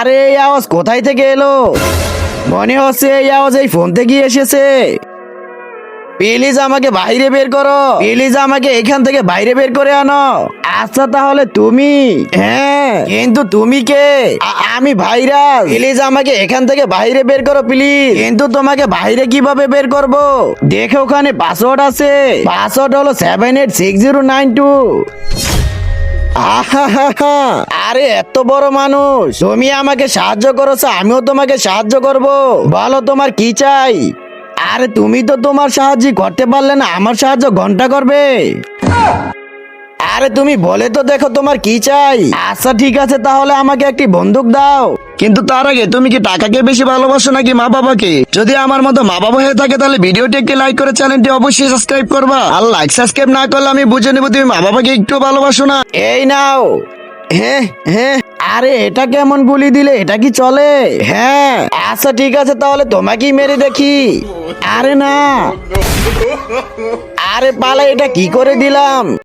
আরে এই আওয়াজ কোথায় থেকে এলো? মনে হচ্ছে এই আওয়াজ এই ফোন থেকে এসেছে। প্লিজ আমাকে বাইরে বের করো, প্লিজ আমাকে এখান থেকে বাইরে বের করে আনো। আচ্ছা তাহলে তুমি, হ্যাঁ কিন্তু তুমি কে? আমি ভাইরাস। প্লিজ আমাকে এখান থেকে বাইরে বের করো প্লিজ। কিন্তু তোমাকে বাইরে কিভাবে বের করব? দেখো ওখানে পাসওয়ার্ড আছে, পাসওয়ার্ড হলো 786092। আহাহাহা, আরে এত বড় মানুষ, তুমি আমাকে সাহায্য করেছো, আমিও তোমাকে সাহায্য করব। বলো তোমার কি চাই? আরে তুমি তো তোমার সাহায্য করতে পারলে না, আমার সাহায্য ঘন্টা করবে। আরে তুমি বলে তো দেখো তোমার কি চাই। আচ্ছা ঠিক আছে, তাহলে আমাকে একটি বন্দুক দাও। কিন্তু তার আগে তুমি কি টাকাকে বেশি ভালোবাসো নাকি মা বাবাকে? যদি আমার মতো মা বাবা হয়ে থাকে তাহলে ভিডিওটি একটি লাইক করে চ্যানেলটি অবশ্যই সাবস্ক্রাইব করবা। আর লাইক সাবস্ক্রাইব না করলে আমি বুঝে নেবো তুমি মা বাবাকে একটু ভালোবাসো না। এই নাও। হ্যাঁ হ্যাঁ, আরে এটা কেমন গুলি দিলে, এটা কি চলে? হ্যাঁ আচ্ছা ঠিক আছে, তাহলে তোমাকেই মেরে দেখি। আরে না, আরে পালা, এটা কি করে দিলাম?